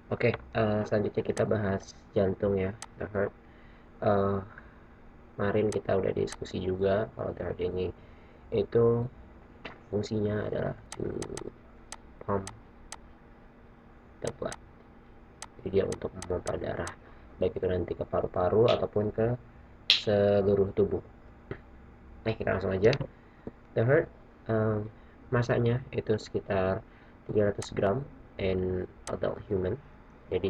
Oke, selanjutnya kita bahas jantung ya, the heart. Eh, Kemarin kita udah diskusi juga kalau the heart ini itu fungsinya adalah to pump the blood. Jadi dia untuk memompa darah, baik itu nanti ke paru-paru ataupun ke seluruh tubuh. Nah, kita langsung aja. The heart, masanya itu sekitar 300 gram in adult human. Jadi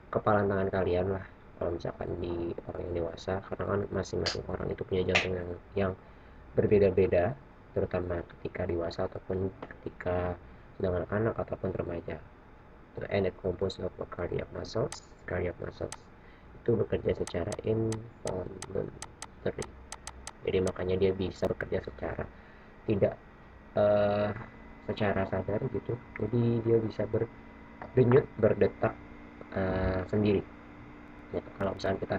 kepalan tangan kalian lah kalau misalkan di orang yang dewasa, karena kan masing-masing orang itu punya jantung yang berbeda-beda, terutama ketika dewasa ataupun ketika sedang anak ataupun remaja. And it composed of cardiac muscles itu bekerja secara involuntary. Jadi makanya dia bisa bekerja secara tidak uh, secara sadar gitu. Jadi dia bisa berdenyut, berdetak sendiri gitu. Kalau misalnya kita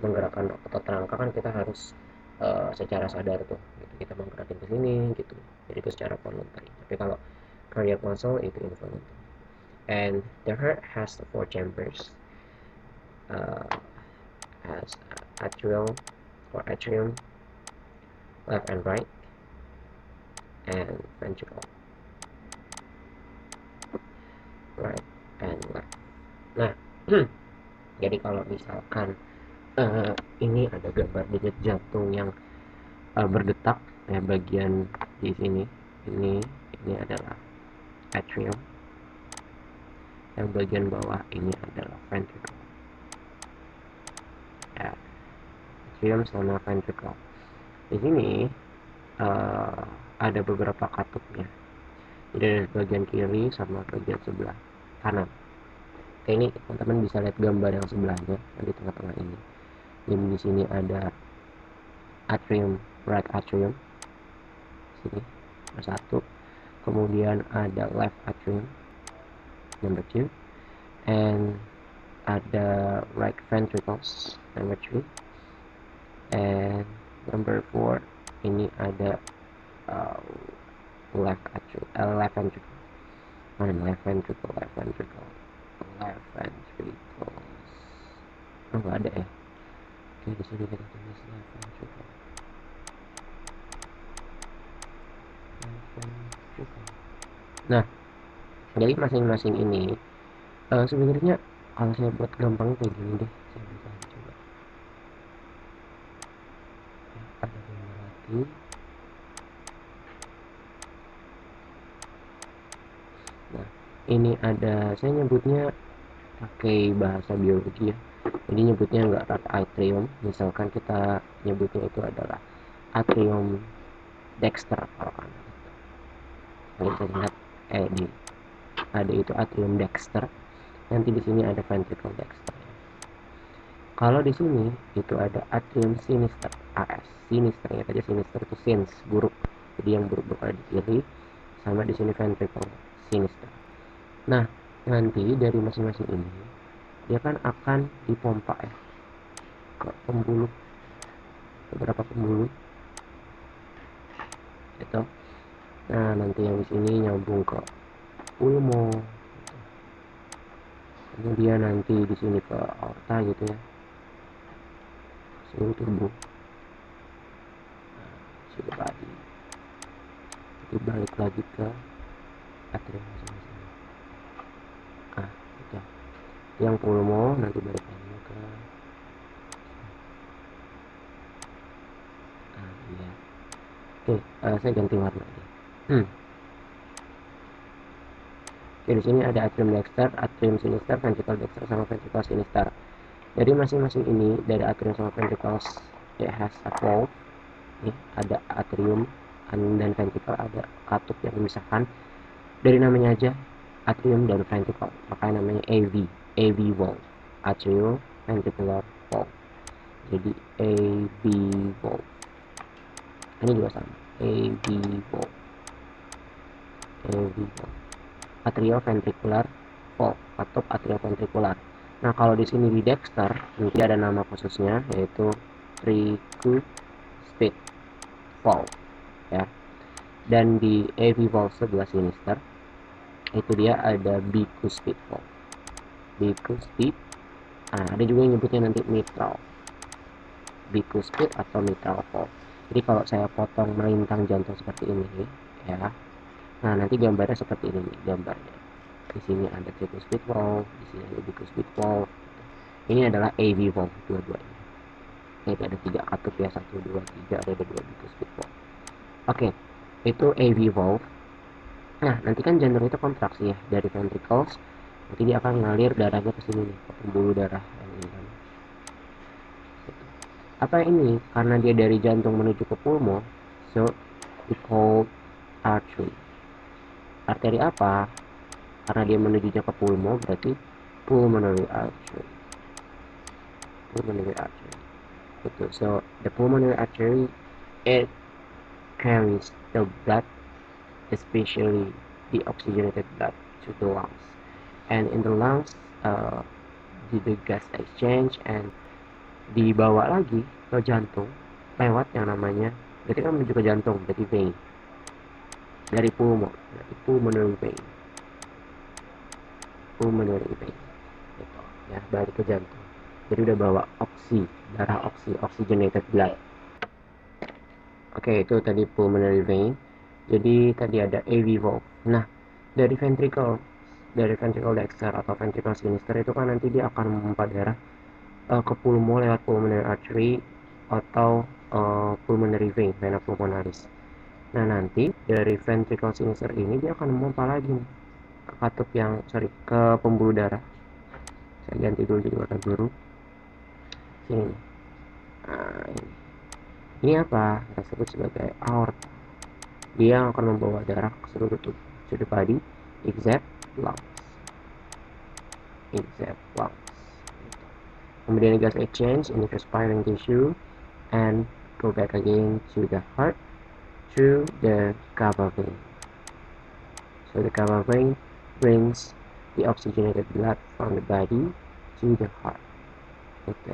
menggerakkan otot rangka kan kita harus secara sadar tuh gitu. Kita menggerakkan ke sini gitu, jadi itu secara voluntary. Tapi kalau cardiac muscle itu involuntary. And the heart has four chambers, uh, has atrial or atrium, left and right, and ventricle, right and left. Nah, jadi kalau misalkan ini ada gambar denyut jantung yang berdetak ya, bagian di sini, ini ini adalah atrium, yang bagian bawah ini adalah ventricle ya. Atrium sama ventricle di sini uh, ada beberapa katupnya, jadi bagian kiri sama bagian sebelah kanan. Oke, ini teman-teman bisa lihat gambar yang sebelahnya di tengah-tengah ini. Jadi di sini ada atrium, right atrium sini nomor satu, kemudian ada left atrium number two, and ada right ventricles number three, and number four ini ada uh, left ventricle. Mana left ventricle, left ventricle. Oh, nggak ada ya. Oke, di sini kita tulis left ventricle. Nah, jadi masing-masing ini sebenarnya kalau saya buat gampang kayak gini deh, saya bisa coba. Ada gambar lagi. Nah, ini ada, saya nyebutnya pakai bahasa biologi ya. Jadi nyebutnya nggak rat atrium. Misalkan kita nyebutnya itu adalah atrium dexter kalau kan. Jadi kita lihat di ada itu atrium dexter. Nanti di sini ada ventricle dexter. Kalau di sini itu ada atrium sinister, AS. Sinister ya, tadi sinister itu sins, buruk. Jadi yang buruk berada di kiri, sama di sini ventricle sinister. Nah, nanti dari masing-masing ini dia kan akan dipompa ya ke pembuluh, beberapa pembuluh gitu. Nah, nanti yang di sini nyambung ke pulmo, kemudian nanti di sini ke aorta gitu ya, seluruh tubuh. Nah, sudah tadi itu balik lagi ke atrium masing-masing. Gitu. Yang pulmo nanti balik lagi ke iya. Oke, saya ganti warna deh. Oke, di sini ada atrium dexter, atrium sinister, ventricle dexter, sama ventricle sinister. Jadi masing-masing ini dari atrium sama ventricle it has a valve. Nih, ada atrium dan ventricle, ada katup yang memisahkan. Dari namanya aja atrium dan ventricle, makanya namanya AV valve, atrial ventricular valve. Jadi AV valve ini juga sama, AV valve, atrioventricular valve atau atrioventricular. Nah, kalau di sini di Dexter nanti ada nama khususnya yaitu tricuspid valve ya. Dan di AV valve sebelah sinister itu dia ada bicuspid valve. bicuspid. Ada juga yang nyebutnya nanti mitral bicuspid atau mitral valve. Jadi kalau saya potong melintang jantung seperti ini ya, nah nanti gambarnya seperti ini nih gambarnya. Di sini ada tricuspid valve, di sini ada bicuspid valve. Ini adalah AV valve dua-duanya. Jadi ada 3 katup ya, 1, 2, 3, ada 2 bicuspid valve. Oke, itu AV valve. Nah, nanti kan jantung itu kontraksi ya dari ventricles. Nanti dia akan ngalir darahnya ke sini nih, ke pembuluh darah yang ini kan. Apa ini? Karena dia dari jantung menuju ke pulmo, so we call artery. Arteri apa? Karena dia menujunya ke pulmo, berarti pulmonary artery. Pulmonary artery. Gitu. So the pulmonary artery, it carries the blood, especially the oxygenated blood, to the lungs. And in the lungs, the gas exchange and dibawa lagi ke jantung lewat yang namanya, berarti kan menuju ke jantung, berarti vein. Dari pulmo, berarti pulmonary vein. Pulmonary vein. Gitu. Ya, balik ke jantung. Jadi udah bawa darah oxygenated blood. Oke, itu tadi pulmonary vein. Jadi tadi ada AV valve. Nah, dari ventricle dexter atau ventricle sinister itu kan nanti dia akan memompa darah ke pulmo lewat pulmonary artery atau pulmonary vein, vena pulmonaris. Nah, nanti dari ventricle sinister ini dia akan memompa lagi nih, ke pembuluh darah. Saya ganti dulu jadi warna biru. Sini. Nah, ini apa? Kita sebut sebagai aorta. Dia akan membawa darah ke seluruh tubuh, to the body, except lungs. Kemudian gas exchange in the respiring tissue and go back again to the heart through the cava vein. So the cava vein brings the oxygenated blood from the body to the heart,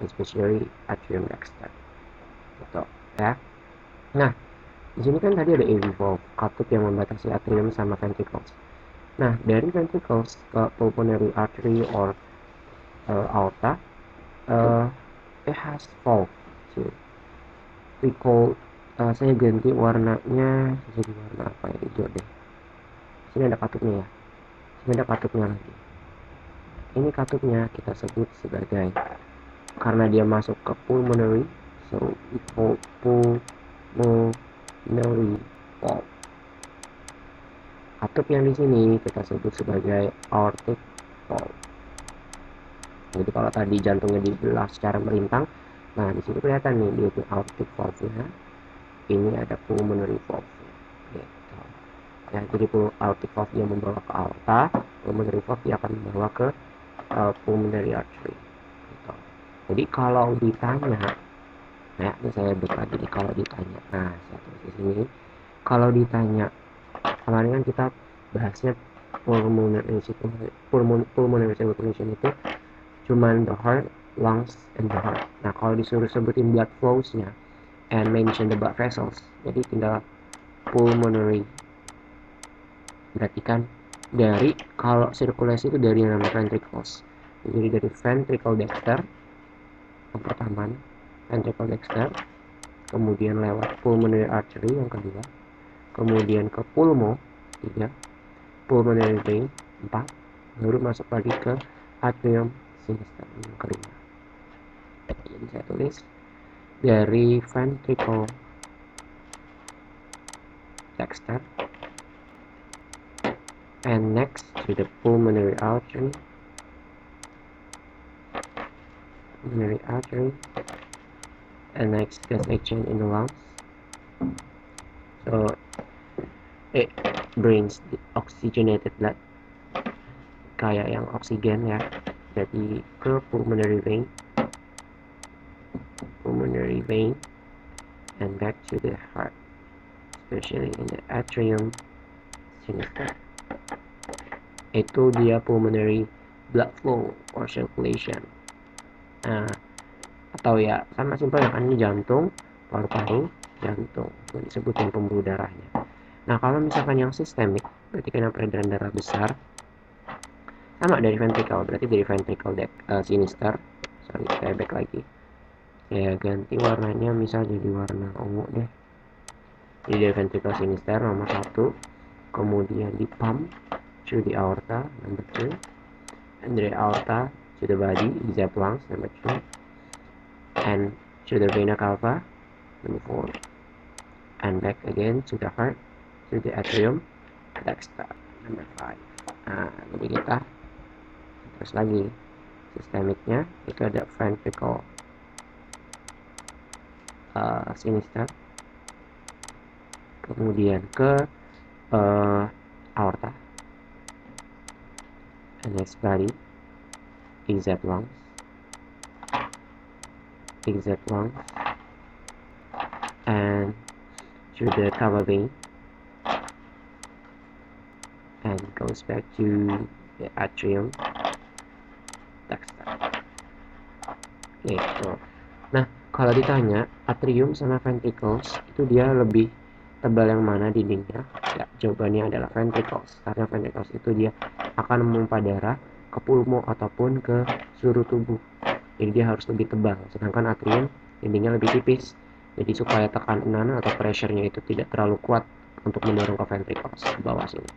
especially atrium dexter. Gitu, ya. Nah, di sini kan tadi ada AV valve, katup yang membatasi atrium sama ventricles. Nah, dari ventricles ke pulmonary artery or aorta, it has valve. So, we call, saya ganti warnanya jadi warna apa ya, hijau deh. Sini ada katupnya ya. Sini ada katupnya lagi. Ini katupnya kita sebut sebagai, karena dia masuk ke pulmonary, so we call pulmonary valve. Katup yang di sini kita sebut sebagai aortic valve. Jadi kalau tadi jantungnya dibelah secara melintang, nah di sini kelihatan nih dia itu aortic valve-nya. Ini ada pulmonary valve. Gitu. Ya, jadi aortic valve dia membawa ke aorta, pulmonary valve dia akan membawa ke pulmonary artery. Gitu. Jadi kalau ditanya, ya ini saya buka lagi nih, kalau ditanya, nah saya tulis di sini, kalau ditanya, kemarin kan kita bahasnya pulmonary circulation itu cuman the heart, lungs, and the heart. Nah kalau disuruh sebutin blood flows-nya and mention the blood vessels, jadi tinggal pulmonary. Berarti kan dari, kalau sirkulasi itu dari yang namanya ventricles. Jadi dari ventricle dexter yang pertama, ventricle dexter, kemudian lewat pulmonary artery yang kedua, kemudian ke pulmo 3, pulmonary vein 4, baru masuk lagi ke atrium sinister yang kelima. Jadi saya tulis dari ventricle dexter and next to the pulmonary artery and next gas exchange in the lungs, so it brings the oxygenated blood, kayak yang oksigen ya, jadi ke pulmonary vein and back to the heart, especially in the atrium sinister. Itu dia pulmonary blood flow or circulation. Nah, atau ya sama simpel ya kan, ini jantung, paru-paru, jantung, cuma disebutin pembuluh darahnya. Nah kalau misalkan yang sistemik, berarti kan yang peredaran darah besar, Sama dari ventricle, berarti dari ventricle sinister. Sorry, saya back lagi. Saya ganti warnanya, misal jadi warna ungu deh. Jadi dari ventricle sinister nomor 1, kemudian di pump through the aorta number 2, and dari aorta to the body, except lungs number 3, and to the vena cava number 4, and back again to the heart, to the atrium dexter number 5. Nah, jadi kita terus lagi sistemiknya itu ada ventricle sinister, kemudian ke aorta, and next body, except lungs, and through the cava vein, and goes back to the atrium dexter. Gitu. Nah, kalau ditanya atrium sama ventricles itu dia lebih tebal yang mana dindingnya? Ya, jawabannya adalah ventricles. Karena ventricles itu dia akan memompa darah ke pulmo ataupun ke seluruh tubuh. Jadi dia harus lebih tebal. Sedangkan atrium dindingnya lebih tipis. Jadi supaya tekanan atau pressure-nya itu tidak terlalu kuat untuk mendorong ke ventricles ke bawah sini.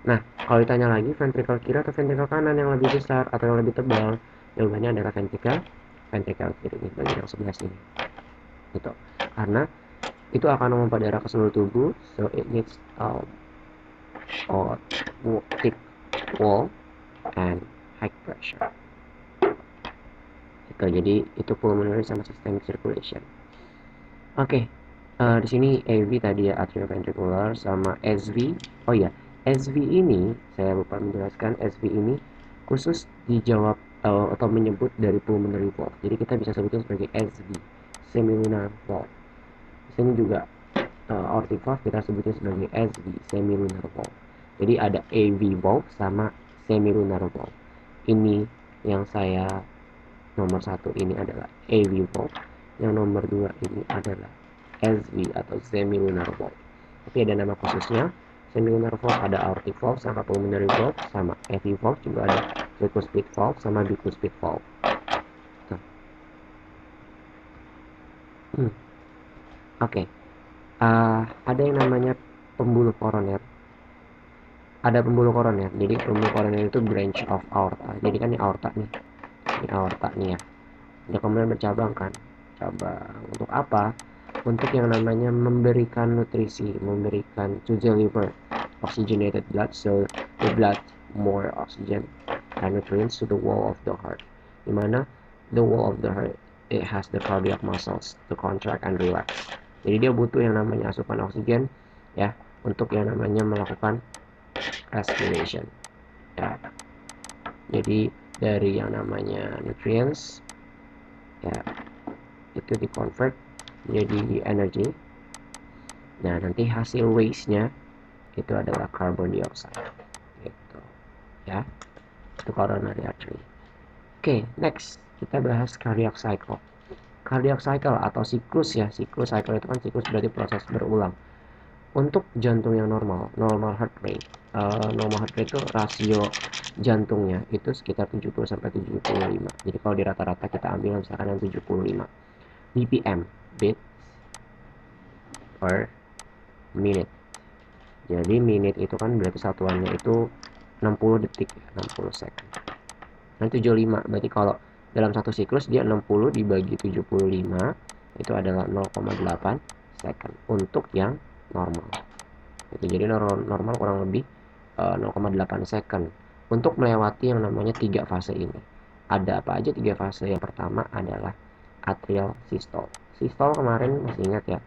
Nah, kalau ditanya lagi ventricle kiri atau ventricle kanan yang lebih besar atau yang lebih tebal, jawabannya adalah ventricle kiri di bagian yang sebelah sini. Gitu. Karena itu akan memompa darah ke seluruh tubuh, so it needs thick wall and high pressure. Gitu. Jadi itu pulmonary sama systemic circulation. Oke. Di sini AV tadi ya, atrioventricular, sama SV. Oh ya, SV ini saya lupa menjelaskan, SV ini khusus dijawab atau menyebut dari pulmonary valve. Jadi kita bisa sebutnya sebagai SV, semilunar valve. Di sini juga aortic valve kita sebutnya sebagai SV, semilunar valve. Jadi ada AV valve sama semilunar valve. Ini yang saya nomor 1 ini adalah AV valve, yang nomor 2 ini adalah SV atau semilunar valve. Tapi ada nama khususnya. Semilunar valve ada aortic valve sama pulmonary valve, sama AV valve juga ada tricuspid valve sama bicuspid valve. Oke. Ada yang namanya pembuluh koroner. Ada pembuluh koroner. Jadi pembuluh koroner itu branch of aorta. Jadi kan ini aorta nih. Ini aorta nih ya. Dia kemudian bercabang kan. Cabang untuk apa? Untuk yang namanya memberikan nutrisi, memberikan to the liver oxygenated blood, so the blood more oxygen and nutrients to the wall of the heart. Dimana the wall of the heart, it has the cardiac muscles to contract and relax. Jadi dia butuh yang namanya asupan oksigen ya untuk yang namanya melakukan respiration. Ya. Jadi dari yang namanya nutrients ya itu di-convert menjadi energi. Nah, nanti hasil waste-nya itu adalah carbon dioxide. Gitu. Ya. Itu coronary artery. Oke, next kita bahas cardiac cycle. Cardiac cycle atau siklus ya. Siklus cycle itu kan siklus berarti proses berulang. Untuk jantung yang normal heart rate. Normal heart rate itu rasio jantungnya itu sekitar 70 sampai 75. Jadi kalau di rata-rata kita ambil misalkan yang 75. BPM, beat per minute. Jadi menit itu kan berarti satuannya itu 60 detik, 60 second. Nah 75, berarti kalau dalam satu siklus dia 60 dibagi 75 itu adalah 0,8 second untuk yang normal. Jadi normal kurang lebih 0,8 second untuk melewati yang namanya 3 fase ini. Ada apa aja 3 fase? Yang pertama adalah atrial systole. Systole kemarin masih ingat ya,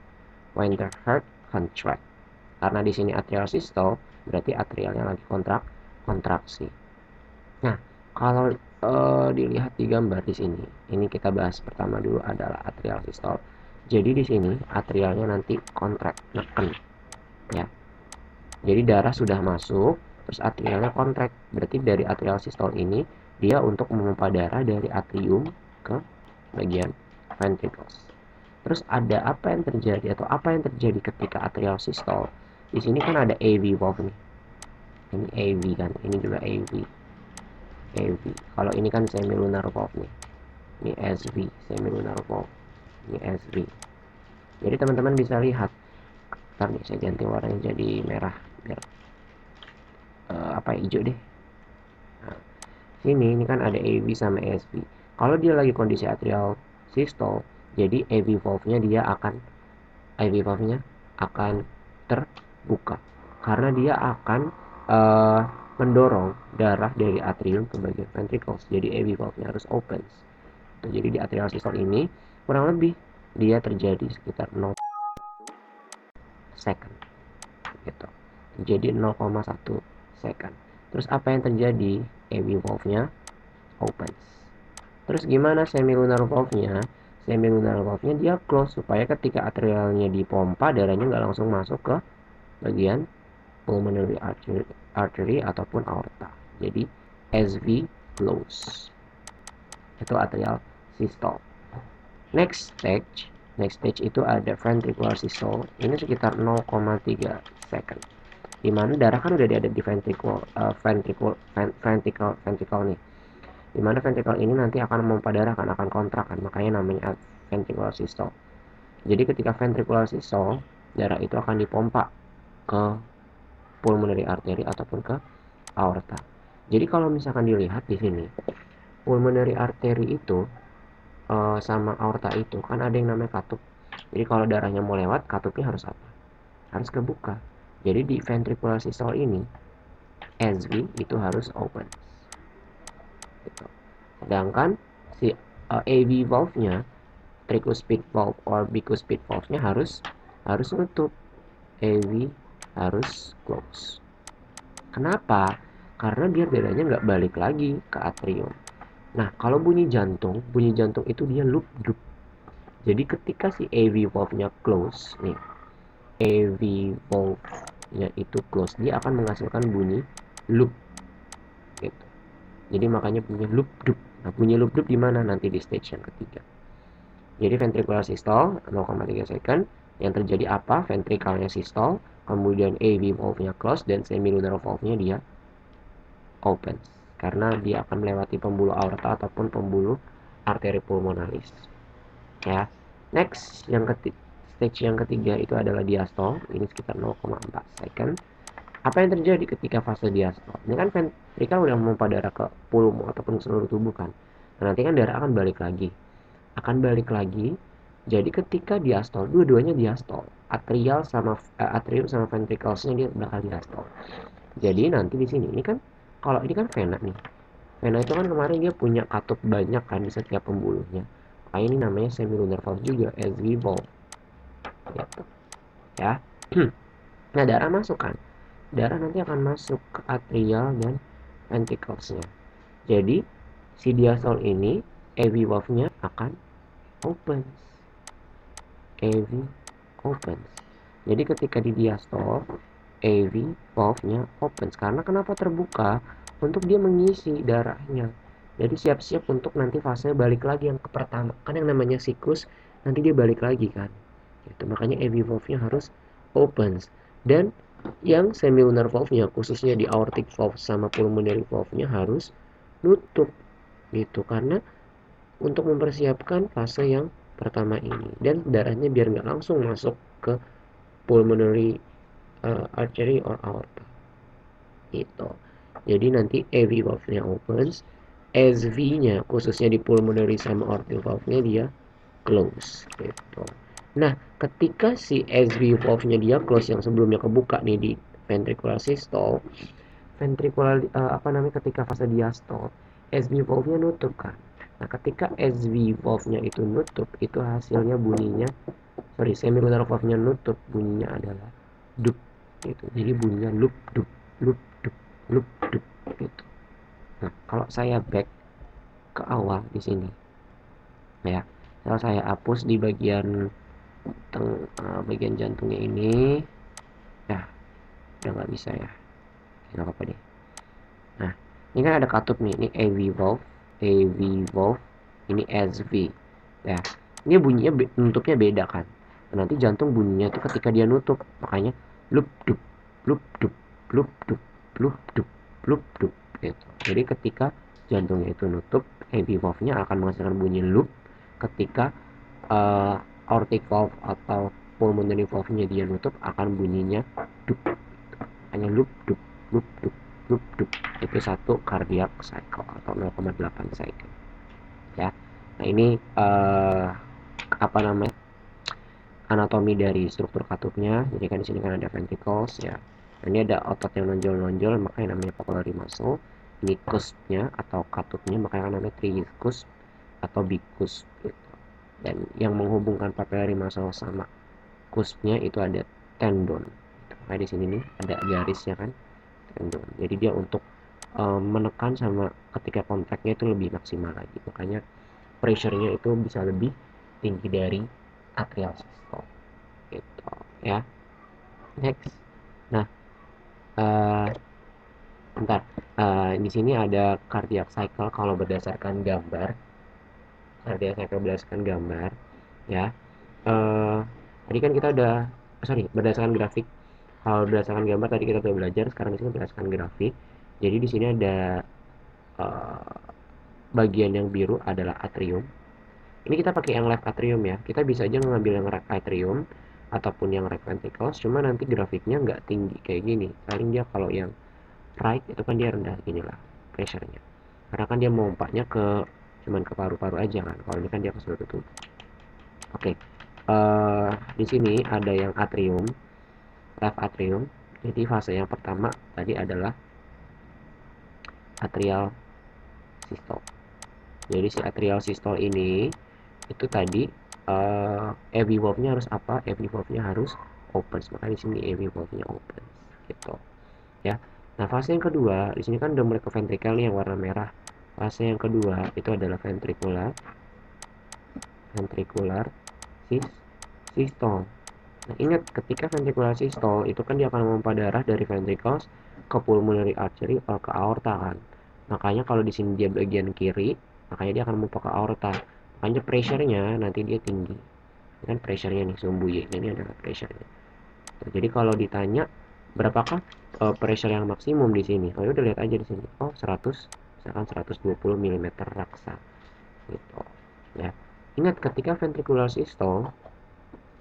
when the heart contract. Karena di sini atrial systole berarti atrialnya lagi kontraksi. Nah, kalau dilihat di gambar di sini, ini kita bahas pertama dulu adalah atrial systole. Jadi di sini atrialnya nanti contract, neken, ya. Jadi darah sudah masuk, terus atrialnya contract. Berarti dari atrial systole ini dia untuk memompa darah dari atrium ke bagian ventricles. Terus ada apa yang terjadi atau apa yang terjadi ketika atrial systole? Di sini kan ada AV valve nih. Ini AV kan, ini juga AV. AV. Kalau ini kan semilunar valve nih, ini SV, semilunar valve, ini SV. Jadi teman-teman bisa lihat, ntar nih saya ganti warnanya jadi merah biar hijau deh. Nah, sini ini kan ada AV sama SV. Kalau dia lagi kondisi atrial systole, jadi AV valve-nya akan terbuka karena dia akan mendorong darah dari atrium ke bagian ventricles. Jadi AV valve-nya harus open. Jadi di atrial systole ini kurang lebih dia terjadi sekitar 0 second gitu. Jadi 0,1 second. Terus apa yang terjadi? AV valve-nya open. Terus gimana semilunar valve-nya? Semilunar valve-nya dia close supaya ketika atrialnya dipompa, darahnya nggak langsung masuk ke bagian pulmonary artery ataupun aorta. Jadi SV close. Itu atrial systole. Next stage itu ada ventricular systole. Ini sekitar 0,3 second. Dimana darah kan udah ada di ventricle nih. Dimana ventricle ini nanti akan memompa darah, akan kontrak kan, makanya namanya ventricular systole. Jadi ketika ventricular systole, darah itu akan dipompa ke pulmonary artery ataupun ke aorta. Jadi kalau misalkan dilihat di sini, pulmonary artery itu sama aorta itu kan ada yang namanya katup. Jadi kalau darahnya mau lewat, katupnya harus apa? Harus kebuka. Jadi di ventricular systole ini, SV itu harus open. Gitu. Sedangkan si AV valve-nya, tricuspid valve or bicuspid valve-nya harus nutup. AV harus close. Kenapa? Karena biar darahnya nggak balik lagi ke atrium. Nah, kalau bunyi jantung itu dia loop dup. Jadi ketika si AV valve-nya close, nih, AV valve-nya itu close, dia akan menghasilkan bunyi loop. Gitu. Jadi makanya bunyi loop dup. Nah, bunyi loop dup di mana? Nanti di stage yang ketiga. Jadi ventricular systole 0,3 second. Yang terjadi apa? Ventrikalnya systole, kemudian AV valve-nya close, dan semilunar valve-nya dia open. Karena dia akan melewati pembuluh aorta ataupun pembuluh arteri pulmonalis. Ya. Next, stage yang ketiga itu adalah diastole. Ini sekitar 0,4 second. Apa yang terjadi ketika fase diastole? Ini kan ventrikal udah memompa darah ke pulmo ataupun seluruh tubuh kan. Nah, nanti kan darah akan balik lagi. Jadi ketika diastole, dua-duanya diastole. Atrium sama ventricles-nya dia bakal diastole. Jadi nanti di sini ini kan, kalau ini kan vena nih. Vena itu kan kemarin dia punya katup banyak kan di setiap pembuluhnya. Nah, ini namanya semilunar valve juga, SV valve. Gitu. Ya. Nah, darah masuk kan. Darah nanti akan masuk ke atrial dan ventricles-nya. Jadi si diastole ini AV valve-nya akan open. AV open. Jadi ketika di diastole, AV valve-nya open. Karena kenapa terbuka? Untuk dia mengisi darahnya. Jadi siap-siap untuk nanti fase balik lagi yang ke pertama. Kan yang namanya siklus, nanti dia balik lagi kan. Itu makanya AV valve-nya harus open. Dan yang semilunar valve-nya, khususnya di aortic valve sama pulmonary valve-nya harus nutup. Gitu, karena untuk mempersiapkan fase yang pertama ini. Dan darahnya biar nggak langsung masuk ke pulmonary artery or aorta. Gitu. Jadi nanti AV valve-nya opens, SV-nya khususnya di pulmonary sama aortic valve-nya dia close. Gitu. Nah, ketika si SV valve-nya dia close yang sebelumnya kebuka nih di ventricular systole, ketika fase diastole, SV valve-nya nutup kan. Nah, ketika SV valve-nya itu nutup, itu hasilnya bunyinya, semilunar valve-nya nutup, bunyinya adalah dup gitu. Jadi bunyinya loop dup, loop dup, loop dup gitu. Nah, kalau saya back ke awal di sini, ya, kalau saya hapus di bagian bagian jantungnya ini, ya, udah nggak bisa ya, nggak apa-apa deh. Nah, ini kan ada katup nih, ini AV valve, ini SV, ya. Ini bunyinya nutupnya beda kan. Nanti jantung bunyinya itu ketika dia nutup, makanya loop dup, loop dup, loop dup, loop dup, loop dup gitu. Jadi ketika jantungnya itu nutup, AV valve-nya akan menghasilkan bunyi loop. Ketika aortic valve atau pulmonary valve-nya dia nutup, akan bunyinya dup. Hanya loop dup loop dup loop dup. Itu satu cardiac cycle atau 0,8 cycle ya. Nah ini apa namanya, anatomi dari struktur katupnya. Jadi kan di sini kan ada ventricles ya. Nah, ini ada otot yang nonjol-nonjol, makanya namanya papillary muscle. Ini cuspnya atau katupnya, makanya namanya tricuspid atau bicus gitu. Dan yang menghubungkan papillary muscle sama cuspnya itu ada tendon. Nah di sini nih ada garisnya kan, tendon. Jadi dia untuk menekan sama ketika kontaknya itu lebih maksimal lagi. Makanya pressure-nya itu bisa lebih tinggi dari atrial systole gitu ya. Next. Nah, bentar. Di sini ada cardiac cycle kalau berdasarkan gambar. Cardiac cycle berdasarkan gambar ya. Tadi kan kita udah berdasarkan grafik. Kalau berdasarkan gambar tadi kita udah belajar, sekarang di sini berdasarkan grafik. Jadi di sini ada bagian yang biru adalah atrium. Ini kita pakai yang left atrium ya. Kita bisa aja ngambil yang right atrium ataupun yang right ventricles, cuma nanti grafiknya nggak tinggi kayak gini. Paling dia kalau yang right itu kan dia rendah gini lah pressure-nya. Karena kan dia memompanya ke cuman ke paru-paru aja kan. Kalau ini kan dia ke seluruh tubuh. Oke. Di sini ada yang atrium, left atrium. Jadi fase yang pertama tadi adalah atrial systole. Jadi si atrial systole ini itu tadi AV valve-nya harus apa? AV valve-nya harus open. Makanya di sini AV valve-nya open gitu ya. Nah, fase yang kedua, di sini kan udah mulai ke ventricle nih yang warna merah. Fase yang kedua itu adalah ventricular systole. Nah, ingat ketika ventricular systole itu kan dia akan memompa darah dari ventricles ke pulmonary artery atau ke aorta kan. Makanya kalau di sini dia bagian kiri, makanya dia akan memompa ke aorta. Makanya pressure-nya nanti dia tinggi. Kan pressure-nya nih sumbu Y ini adalah pressure-nya. Jadi kalau ditanya berapakah pressure yang maksimum di sini? Oh, ya udah lihat aja di sini. Oh, 100, misalkan 120 mm raksa. Gitu. Ya. Ingat ketika ventricular systole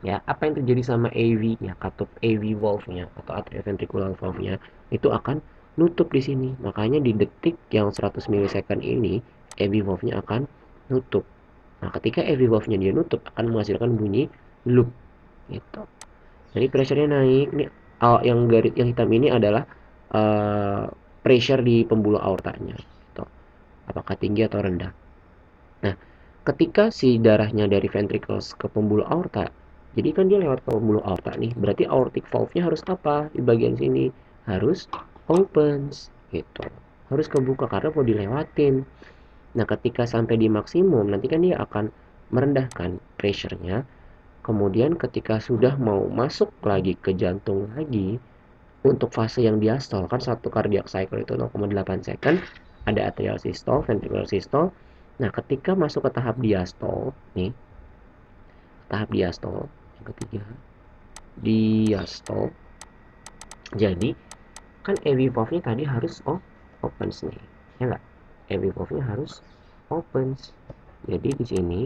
ya, apa yang terjadi sama AV-nya, katup AV valve-nya atau atrioventricular valve-nya itu akan nutup di sini. Makanya di detik yang 100 milisecond ini AV valve-nya akan nutup. Nah, ketika AV valve-nya dia nutup akan menghasilkan bunyi loop gitu. Jadi pressure-nya naik. Ini yang garis yang hitam ini adalah pressure di pembuluh aortanya gitu. Apakah tinggi atau rendah. Nah, ketika si darahnya dari ventricles ke pembuluh aorta, jadi kan dia lewat ke pembuluh aorta nih, berarti aortic valve-nya harus apa? Di bagian sini harus open gitu. Harus kebuka karena mau dilewatin. Nah, ketika sampai di maksimum, nanti kan dia akan merendahkan pressure-nya. Kemudian ketika sudah mau masuk lagi ke jantung lagi, untuk fase yang diastol, kan satu cardiac cycle itu 0,8 second, ada atrial systole, ventricular systole. Nah, ketika masuk ke tahap diastol, nih, tahap diastol, yang ketiga, diastol. Jadi, kan AV valve-nya tadi harus open nih, ya nggak? AV valve-nya harus open. Jadi di sini,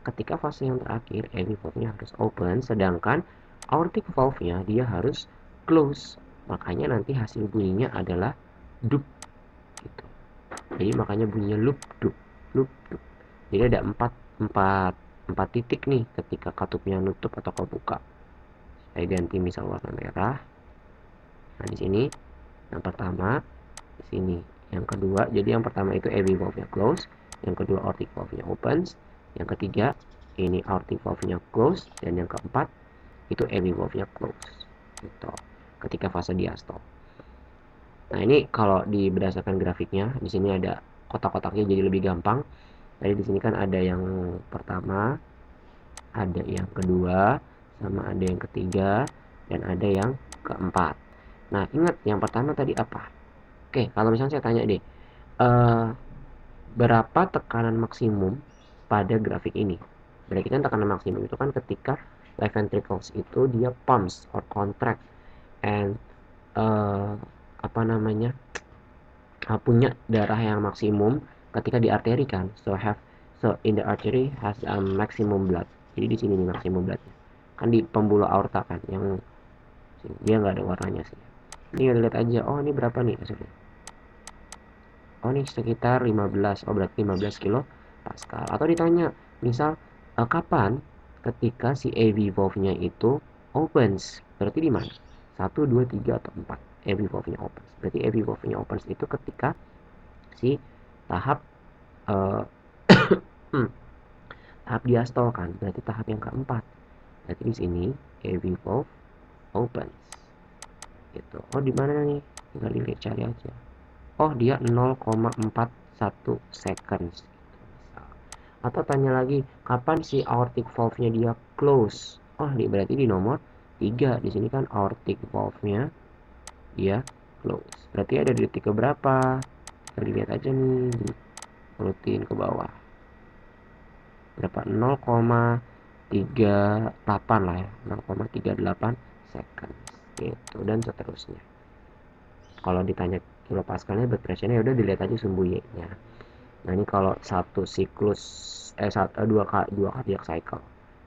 ketika fase yang terakhir, AV valve-nya harus open, sedangkan aortic valve-nya dia harus close. Makanya nanti hasil bunyinya adalah dup gitu. Jadi makanya bunyinya loop dup loop dup. Jadi ada empat titik nih ketika katupnya nutup atau kebuka. Saya ganti misal warna merah. Nah di sini yang pertama, di sini yang kedua. Jadi yang pertama itu AV valve-nya close, yang kedua aortic valve-nya open, yang ketiga ini aortic valve-nya close, dan yang keempat itu AV valve-nya close gitu ketika fase diastol. Nah, ini kalau di berdasarkan grafiknya, di sini ada kotak-kotaknya jadi lebih gampang. Tadi di sini kan ada yang pertama, ada yang kedua, sama ada yang ketiga, dan ada yang keempat. Nah, ingat yang pertama tadi apa? Oke, kalau misalnya saya tanya deh, berapa tekanan maksimum pada grafik ini? Berarti kan tekanan maksimum itu kan ketika left ventricles itu dia pumps or contract and apa namanya, punya darah yang maksimum ketika di arteri kan, so in the artery has a maximum blood. Jadi di sini nih maksimum bloodnya kan di pembuluh aorta kan, yang dia nggak ada warnanya sih. Ini lihat aja, oh ini berapa nih hasilnya. Oh ini sekitar 15, oh berarti 15 kilo Pascal. Atau ditanya misal kapan ketika si AV valve-nya itu opens, berarti di mana? 1, 2, 3 atau 4 AV valve-nya opens. Berarti AV valve-nya opens itu ketika si tahap uh, tahap diastol kan, berarti tahap yang keempat. Berarti di sini AV valve opens. Gitu. Oh di mana nih? Tinggal dilihat cari aja. Oh dia 0,41 seconds. Atau tanya lagi, kapan si aortic valve-nya dia close? Oh berarti di nomor 3. Di sini kan aortic valve-nya dia close. Berarti ada di detik keberapa? Kita lihat aja nih, rutin ke bawah. Berapa? 0,38 lah ya, 0,38 second gitu, dan seterusnya. Kalau ditanya kilopaskalnya blood pressure-nya udah dilihat aja sumbu Y-nya. Nah ini kalau satu siklus dua cardiac cycle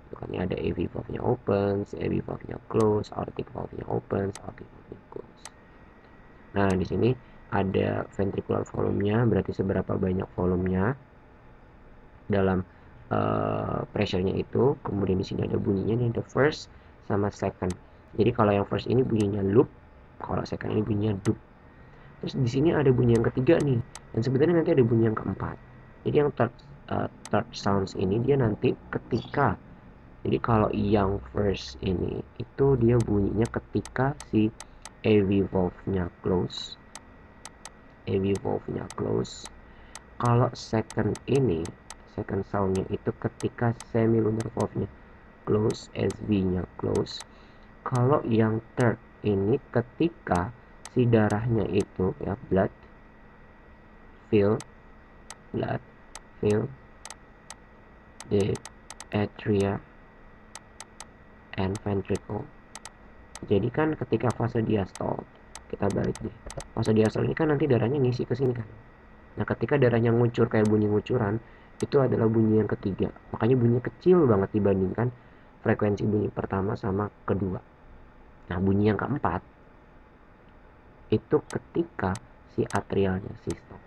itu kan ada AV valve-nya open, AV valve-nya close, aortic valve-nya open, aortic valve-nya close. Nah di sini ada ventricular volume-nya, berarti seberapa banyak volumenya dalam pressure-nya itu. Kemudian di sini ada bunyinya, ini ada first sama second. Jadi kalau yang first ini bunyinya loop, kalau second ini bunyinya dup. Terus di sini ada bunyi yang ketiga nih, dan sebenarnya nanti ada bunyi yang keempat. Jadi yang third sounds ini dia nanti ketika, jadi kalau yang first ini itu dia bunyinya ketika si AV valve-nya close, AV valve-nya close. Kalau second ini, second sound-nya itu ketika semilunar valve-nya close, SV-nya close. Kalau yang third ini ketika si darahnya itu ya blood fill the atria and ventricle. Jadi kan ketika fase diastol, kita balik nih. Fase diastol ini kan nanti darahnya ngisi ke sini kan. Nah, ketika darahnya ngucur kayak bunyi ngucuran, itu adalah bunyi yang ketiga. Makanya bunyinya kecil banget dibandingkan frekuensi bunyi pertama sama kedua. Nah, bunyi yang keempat itu ketika si atrialnya sistole.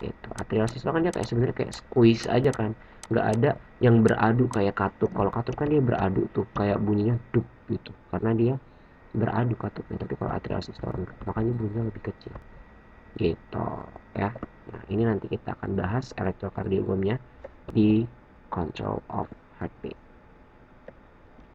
Gitu. Atrial sistole kan dia kayak sebenarnya kayak squeeze aja kan. Nggak ada yang beradu kayak katup. Kalau katup kan dia beradu tuh kayak bunyinya dup gitu. Karena dia beradu katupnya. Tapi kalau atrial sistole enggak. Makanya bunyinya lebih kecil. Gitu ya. Nah, ini nanti kita akan bahas elektrokardiogramnya di control of heartbeat.